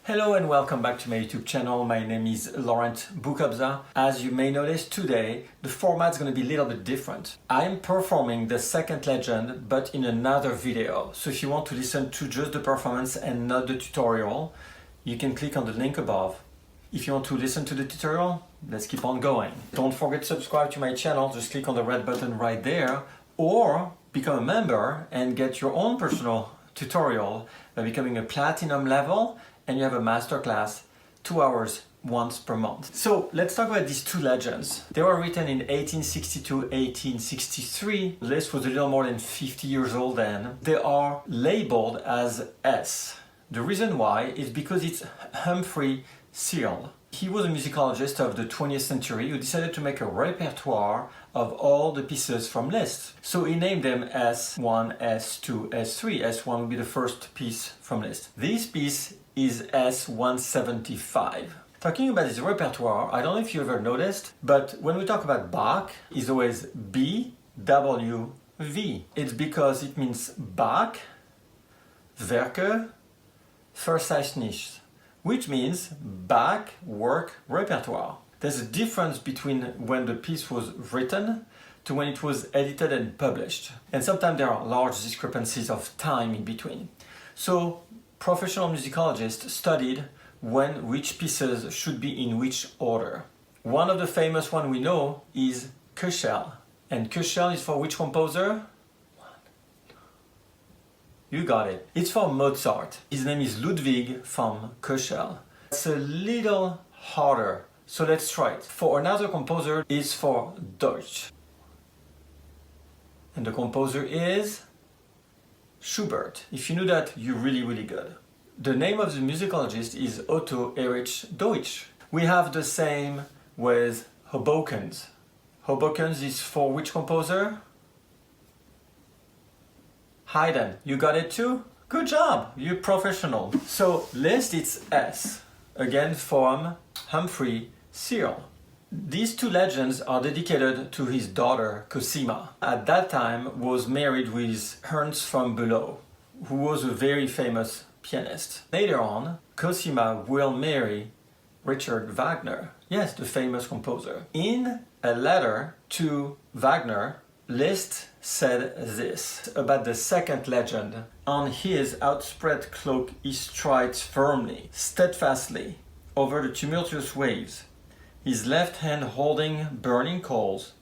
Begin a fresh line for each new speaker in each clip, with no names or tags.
Hello and welcome back to my YouTube channel. My name is laurentboukobza. As you may notice today, the format's going to be a little bit different. I'm performing the second legend, but in another video. So if you want to listen to just the performance and not the tutorial, you can click on the link above. If you want to listen to the tutorial, let's keep on going. Don't forget to subscribe to my channel. Just click on the red button right there, or become a member and get your own personal tutorial by becoming a platinum level, and you have a masterclass 2 hours once per month. So let's talk about these two legends. They were written in 1862, 1863. Liszt was a little more than 50 years old then. They are labeled as S. The reason why is because it's Humphrey Searle. He was a musicologist of the 20th century who decided to make a repertoire of all the pieces from Liszt. So he named them S1, S2, S3. S1 would be the first piece from Liszt. This piece is S175. Talking about his repertoire, I don't know if you ever noticed, but when we talk about Bach, it's always B, W, V. It's because it means Bach, Werke, Verzeichnis, which means Bach work repertoire. There's a difference between when the piece was written to when it was edited and published. And sometimes there are large discrepancies of time in between. So professional musicologists studied when which pieces should be in which order. One of the famous one we know is Köchel. And Köchel is for which composer? You got it. It's for Mozart. His name is Ludwig von Köchel. It's a little harder, so let's try it. For another composer, it's for Deutsch. And the composer is Schubert. If you knew that, you're really good. The name of the musicologist is Otto Erich Deutsch. We have the same with Hobokens. Hobokens is for which composer? Haydn. You got it too? Good job, you're professional. So Liszt, it's S, again from Humphrey Searle. These two legends are dedicated to his daughter Cosima. At that time was married with Ernst von Bleue, who was a very famous pianist. Later on, Cosima will marry Richard Wagner, yes, the famous composer. In a letter to Wagner, Liszt said this about the second legend. On his outspread cloak he strides firmly, steadfastly, over the tumultuous waves, his left hand holding burning coals,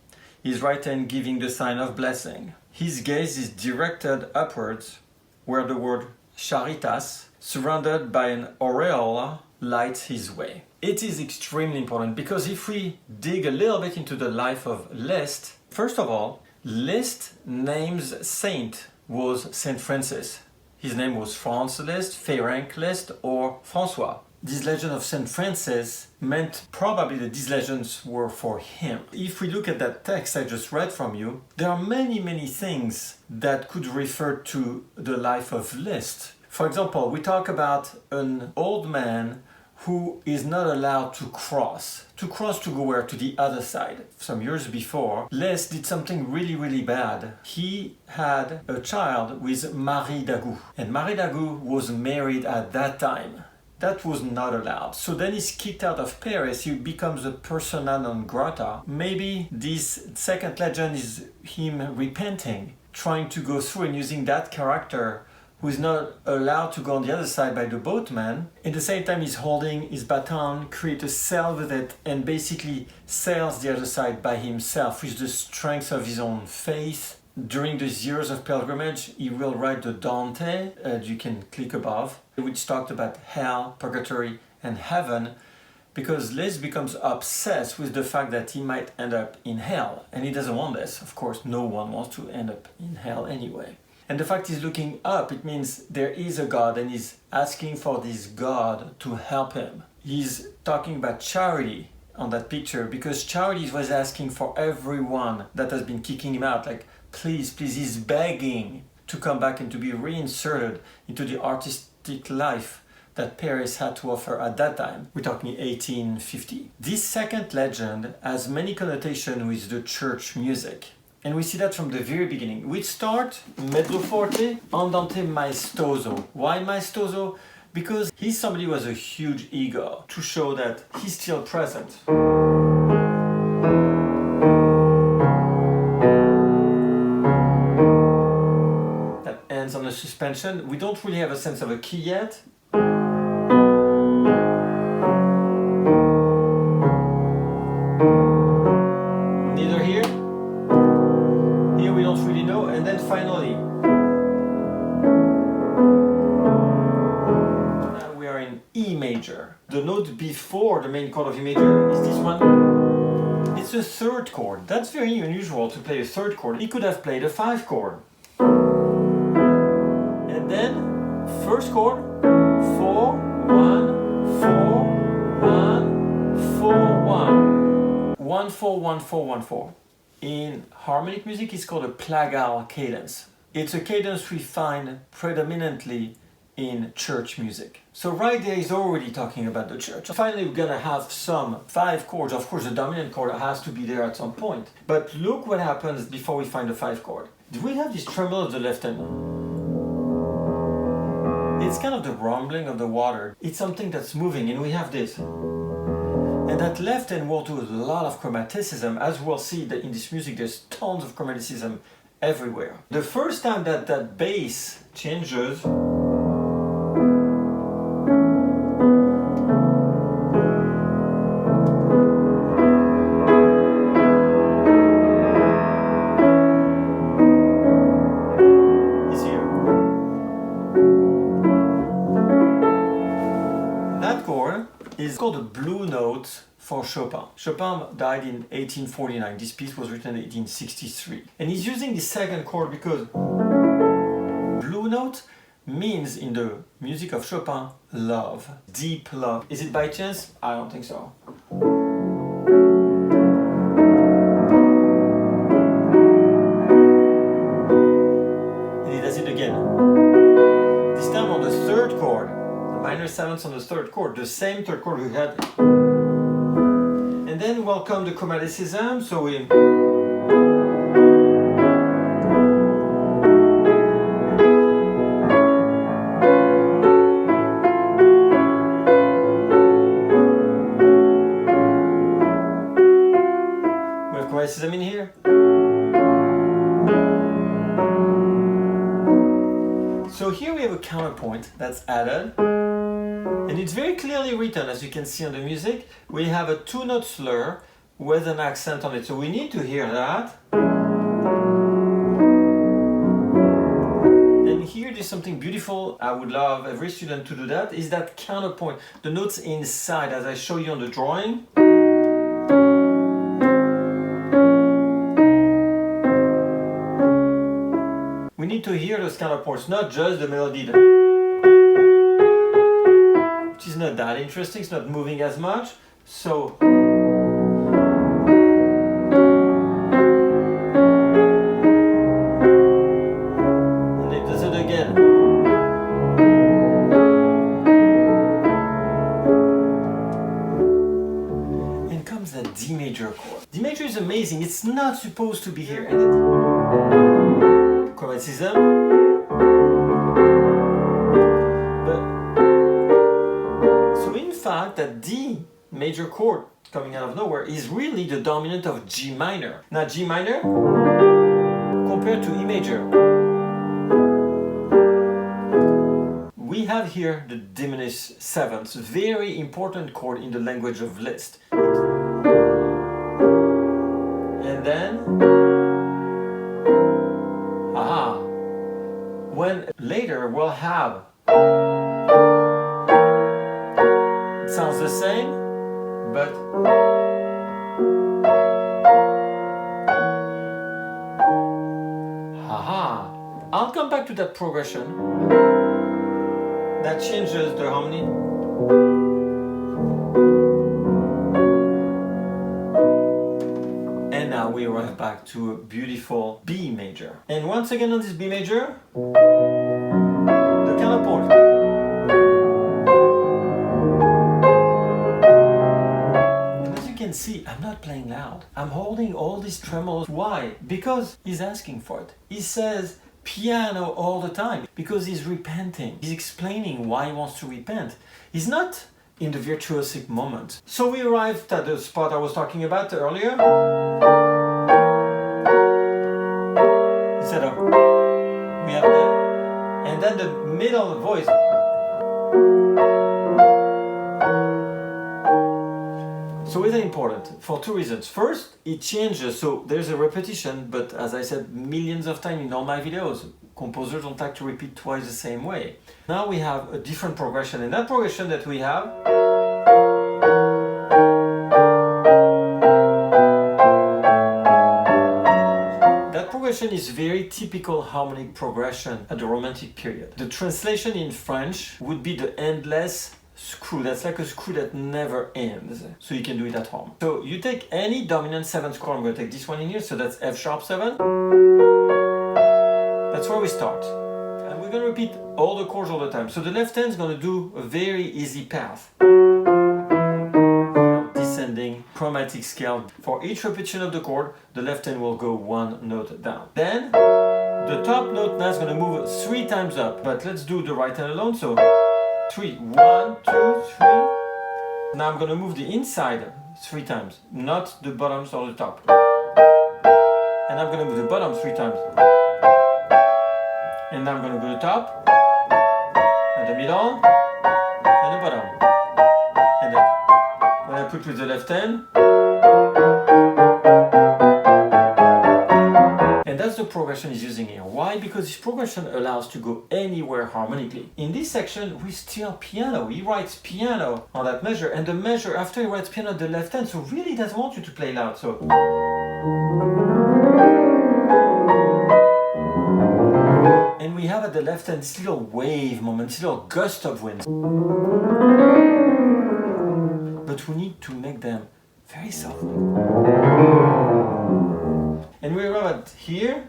his right hand giving the sign of blessing. His gaze is directed upwards, where the word charitas, surrounded by an aureole, lights his way. It is extremely important because if we dig a little bit into the life of Liszt, first of all, Liszt name's saint was Saint Francis. His name was Franz Liszt, Ferenc Liszt, or François. This legend of Saint Francis meant probably that these legends were for him. If we look at that text I just read from you, there are many things that could refer to the life of Liszt. For example, we talk about an old man who is not allowed to cross to go where? To the other side. Some years before, Liszt did something really bad. He had a child with Marie d'Agoult, and Marie d'Agoult was married at that time. That was not allowed. So then he's kicked out of Paris. He becomes a persona non grata. Maybe this second legend is him repenting, trying to go through and using that character who is not allowed to go on the other side by the boatman. At the same time he's holding his baton, create a sail with it, and basically sails the other side by himself with the strength of his own faith. During these years of pilgrimage, he will write the Dante, you can click above, which talked about hell, purgatory, and heaven, because Liszt becomes obsessed with the fact that he might end up in hell, and he doesn't want this. Of course, no one wants to end up in hell anyway. And the fact he's looking up, it means there is a God and he's asking for this God to help him. He's talking about charity on that picture because charity was asking for everyone that has been kicking him out, like please, he's begging to come back and to be reinserted into the artistic life that Paris had to offer at that time. We're talking 1850. This second legend has many connotations with the church music. And we see that from the very beginning. We start mezzo forte, andante maestoso. Why maestoso? because he's somebody who has a huge ego to show that he's still present. That ends on a suspension. We don't really have a sense of a key yet. Neither here. Here we don't really know. And then finally, E major. The note before the main chord of E major is this one. It's a third chord. That's very unusual to play a third chord. He could have played a 5 chord. And then, first chord, 4, 1, 4, 1, 4, 1. 1, 4, 1, 4, 1, 4. In harmonic music, it's called a Plagale cadence. It's a cadence we find predominantly in church music. So right there he's already talking about the church. Finally we're gonna have some 5 chords. Of course the dominant chord has to be there at some point. But look what happens before we find the 5 chord. Do we have this tremble of the left hand? It's kind of the rumbling of the water. It's something that's moving, and we have this. And that left hand will do a lot of chromaticism. As we'll see that in this music there's tons of chromaticism everywhere. The first time that that bass changes, is called a blue note for Chopin. Chopin died in 1849. This piece was written in 1863. And he's using the second chord because blue note means in the music of Chopin, love, deep love. Is it by chance? I don't think so. And he does it again. This time on the third chord. Minor 7th on the third chord, the same third chord we had. And then will come the chromaticism, so we... We have chromaticism in here. So here we have a counterpoint that's added. And it's very clearly written, as you can see on the music. We have a 2-note slur with an accent on it, so we need to hear that. And here there's something beautiful. I would love every student to do that, is that counterpoint. The notes inside, as I show you on the drawing. We need to hear those counterpoints, not just the melody. Which is not that interesting, it's not moving as much. So and it does it again. And comes that D major chord. D major is amazing, it's not supposed to be here. And it, chromaticism. That D major chord coming out of nowhere is really the dominant of G minor. Now G minor compared to E major, we have here the diminished 7th, very important chord in the language of Liszt. And then, when later we'll have, it sounds the same, but I'll come back to that progression that changes the harmony. And now we arrive back to a beautiful B major. And once again on this B major, the counterpoint. See, I'm not playing loud. I'm holding all these tremolos. Why? Because he's asking for it. He says, piano all the time because he's repenting. He's explaining why he wants to repent. He's not in the virtuosic moment. So we arrived at the spot I was talking about earlier. Instead of we have the, and then the middle voice. So it's important for two reasons. First, it changes, so there's a repetition, but as I said millions of times in all my videos, composers don't like to repeat twice the same way. Now we have a different progression, and that progression that we have is very typical harmonic progression at the Romantic period. The translation in French would be the endless screw. That's like a screw that never ends. So you can do it at home. So you take any dominant 7th chord. I'm going to take this one in here. So that's F sharp 7. That's where we start. And we're going to repeat all the chords all the time. So the left hand is going to do a very easy path. Descending chromatic scale. For each repetition of the chord, the left hand will go one note down. Then the top note now is going to move 3 times up. But let's do the right hand alone. So 3, 1, 2, 3. Now I'm going to move the inside 3 times, not the bottoms or the top. And I'm going to move the bottom 3 times. And now I'm going to go to the top, and the middle, and the bottom. And then when I put with the left hand, and that's the progression he's using here. Why? Because this progression allows to go anywhere harmonically. In this section, we still piano. He writes piano on that measure, and the measure after he writes piano, the left hand, so really he doesn't want you to play loud. So, and we have at the left hand this little wave moment, this little gust of wind. But we need to make them very softly. And we arrive at here.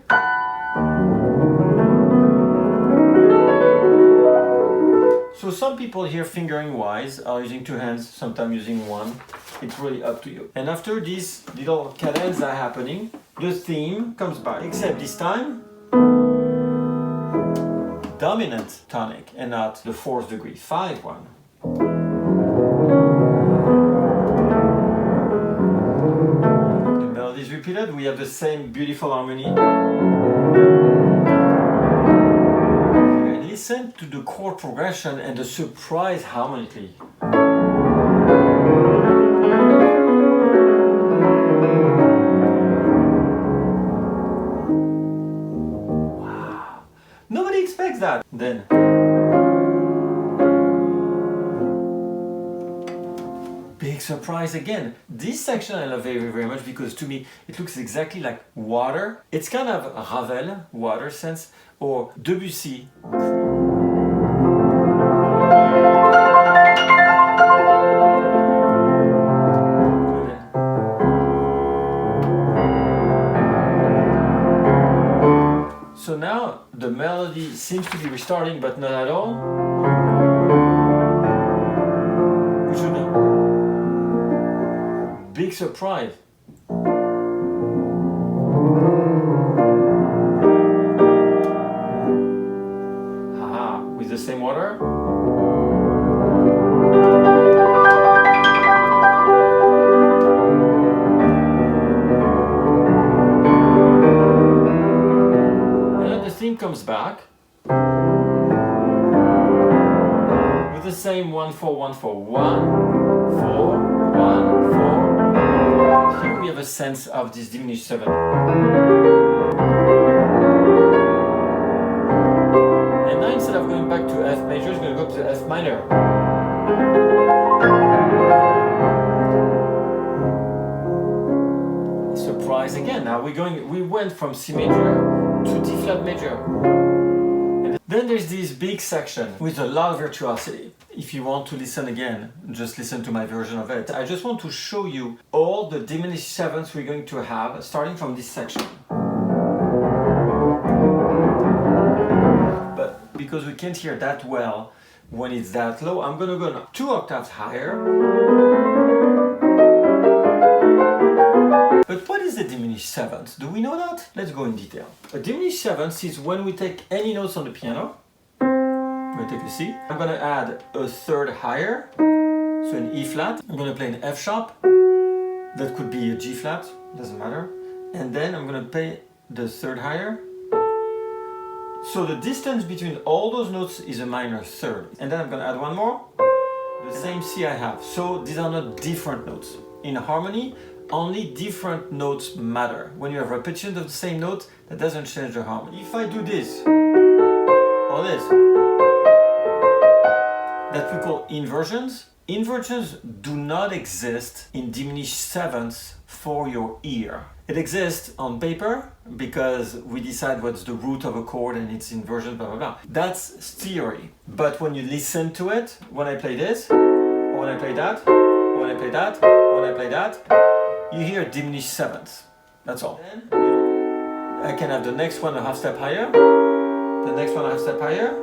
So some people here, fingering wise, are using 2 hands, sometimes using 1. It's really up to you. And after these little cadences are happening, the theme comes back, except this time dominant tonic and not the 4th degree, 5-1. Is repeated, we have the same beautiful harmony. And listen to the chord progression and the surprise harmonically. Wow! Nobody expects that. Then. Big surprise again. This section I love very, very much because to me it looks exactly like water. It's kind of Ravel, water sense, or Debussy. So now the melody seems to be restarting, but not at all. We should know. Big surprise. Haha, with the same water. And then the theme comes back with the same 1-4-1-4, 1-4-1-4. Here we have a sense of this diminished 7. And now instead of going back to F major, it's going to go to F minor. Surprise again. Now we went from C major to D flat major. And then there's this big section with a lot of virtuosity. If you want to listen again, just listen to my version of it. I just want to show you all the diminished 7ths we're going to have starting from this section. But because we can't hear that well when it's that low, I'm going to go 2 octaves higher. But what is is a diminished seventh? Do we know that? Let's go in detail. A diminished seventh is when we take any notes on the piano. I'm going to take a C. I'm going to add a third higher, so an E flat. I'm going to play an F sharp. That could be a G flat, doesn't matter. And then I'm going to play the third higher. So the distance between all those notes is a minor third. And then I'm going to add one more. The same C I have. So these are not different notes. In harmony, only different notes matter. When you have repetition of the same note, that doesn't change the harmony. If I do this, or this, that we call inversions. Inversions do not exist in diminished sevenths for your ear. It exists on paper because we decide what's the root of a chord and its inversion, blah, blah, blah. That's theory. But when you listen to it, when I play this, or when I play that, or when I play that, or when I play that, you hear diminished sevenths. That's all. Then I can have the next one a half step higher, the next one a half step higher.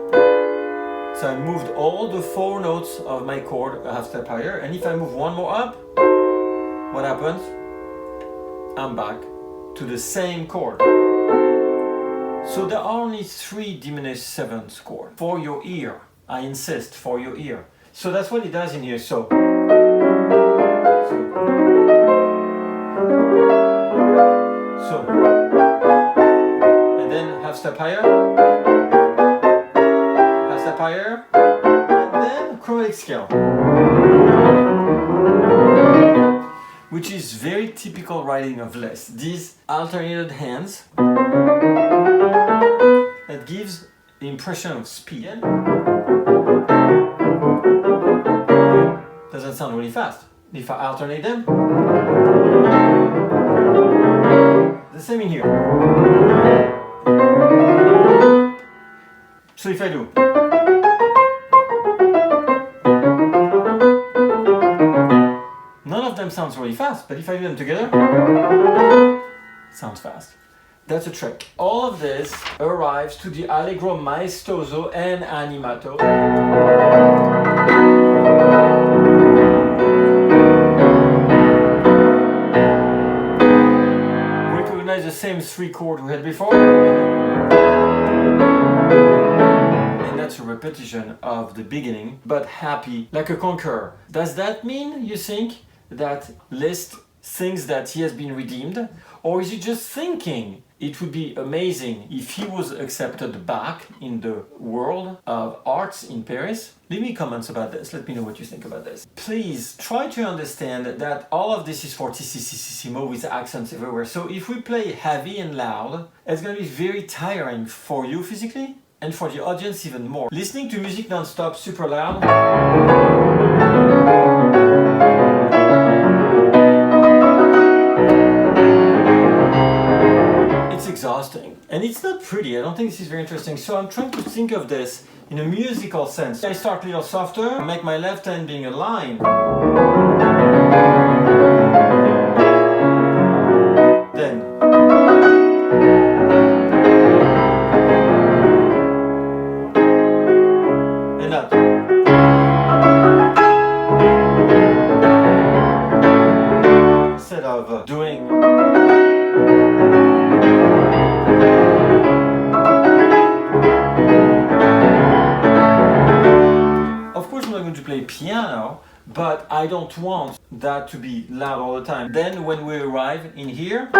So I moved all the four notes of my chord a half step higher, and if I move one more up, what happens? I'm back to the same chord. So there are only 3 diminished sevenths chords for your ear. I insist, for your ear. So that's what it does in here. So and then half step higher. Higher, and then chromatic scale, which is very typical writing of Liszt. These alternated hands that gives the impression of speed. Doesn't sound really fast. If I alternate them, the same in here. So if I do. Sounds really fast, but if I do them together, it sounds fast. That's a trick. All of this arrives to the allegro maestoso and animato. Recognize the same 3 chords we had before. And that's a repetition of the beginning, but happy, like a conqueror. Does that mean, you think, that Liszt thinks that he has been redeemed? Or is he just thinking it would be amazing if he was accepted back in the world of arts in Paris? Leave me comments about this. Let me know what you think about this. Please try to understand that all of this is fortissimo with accents everywhere. So if we play heavy and loud, it's going to be very tiring for you physically and for the audience even more. Listening to music non-stop, super loud, exhausting. And it's not pretty. I don't think this is very interesting. So I'm trying to think of this in a musical sense. I start a little softer, make my left hand being a line. Then. And up. Instead of doing. Play piano, but I don't want that to be loud all the time. Then when we arrive in here,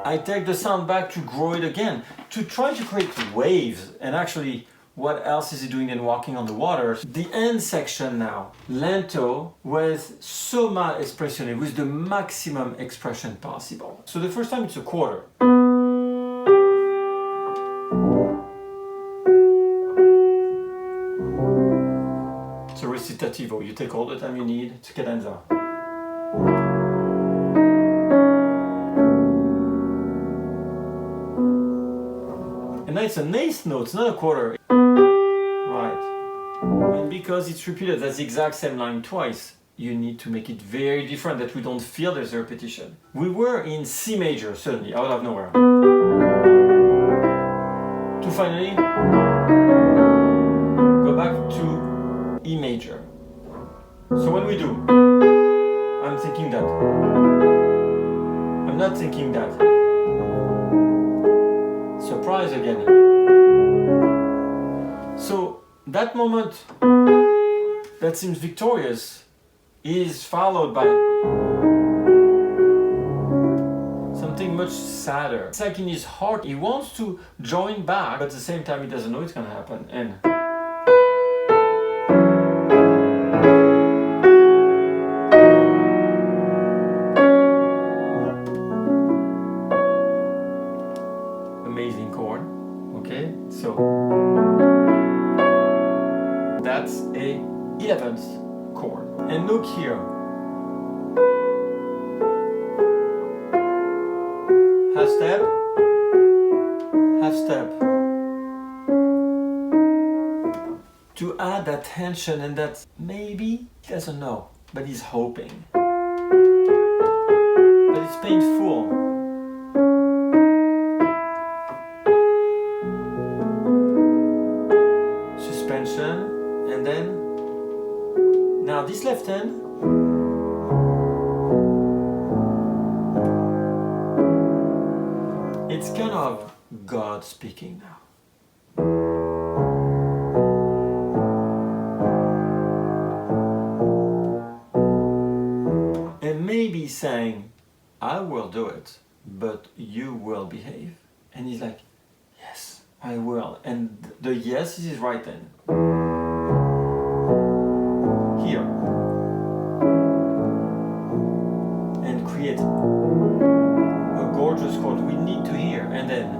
I take the sound back to grow it again, to try to create waves. And actually, what else is he doing than walking on the water? The end section now, lento with somma espressione, with the maximum expression possible. So the first time it's a quarter. It's a recitative, you take all the time you need, it's cadenza. And now it's an eighth note, it's not a quarter. Right. And because it's repeated, that's the exact same line twice, you need to make it very different, that we don't feel there's a repetition. We were in C major suddenly, out of nowhere. To finally go back to E major. So when we do, I'm thinking that. I'm not thinking that. Surprise again. So that moment that seems victorious is followed by something much sadder. It's like in his heart, he wants to join back, but at the same time he doesn't know it's gonna happen. And amazing chord. Okay, so that's a 11th chord. And look here. Half step, half step. To add that tension and that maybe he doesn't know, but he's hoping. But it's painful. Suspension, and then now this left hand. It's kind of God speaking now. And maybe saying, I will do it, but you will behave. And he's like, yes, I will. And the yes is his right hand. Here. And create a gorgeous chord we need to hear. And then,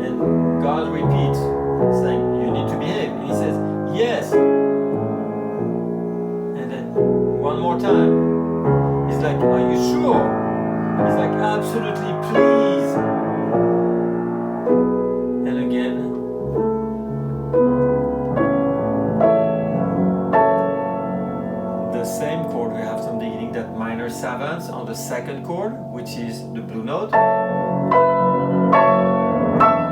and God repeats, saying, you need to behave. And he says, yes. And then, one more time. He's like, are you sure? He's like, absolutely, please. And again. The same chord, we have something hitting that minor seventh on the second chord, which is the blue note. We're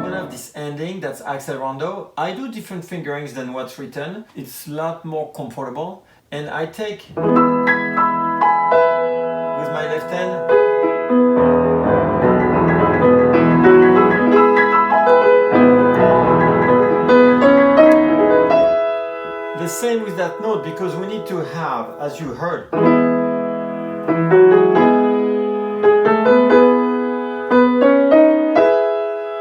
gonna have this ending that's accelerando. I do different fingerings than what's written. It's a lot more comfortable. And I take with my left hand. The same with that note, because we need to have, as you heard,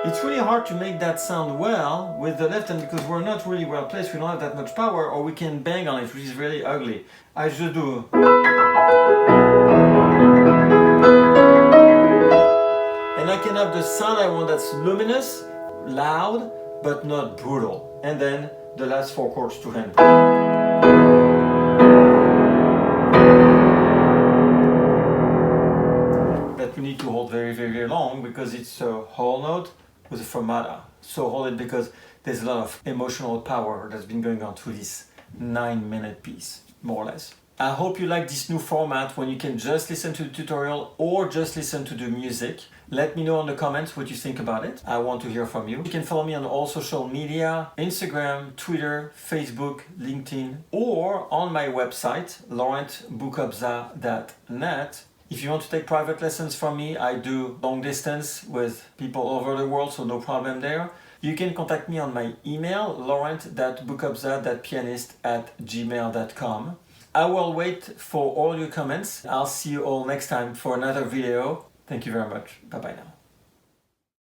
it's really hard to make that sound well with the left hand because we're not really well placed, we don't have that much power, or we can bang on it, which is really ugly. I should do. And I can have the sound I want that's luminous, loud, but not brutal. And then the last four chords to hand. That we need to hold very, very, very long because it's a whole note with a fermata. So hold it because there's a lot of emotional power that's been going on through this 9-minute piece, more or less. I hope you like this new format when you can just listen to the tutorial or just listen to the music. Let me know in the comments what you think about it. I want to hear from you. You can follow me on all social media, Instagram, Twitter, Facebook, LinkedIn, or on my website, laurentboukobza.net. If you want to take private lessons from me, I do long distance with people all over the world, so no problem there. You can contact me on my email, laurent.boukobza.pianist@gmail.com. I will wait for all your comments. I'll see you all next time for another video. Thank you very much. Bye bye now.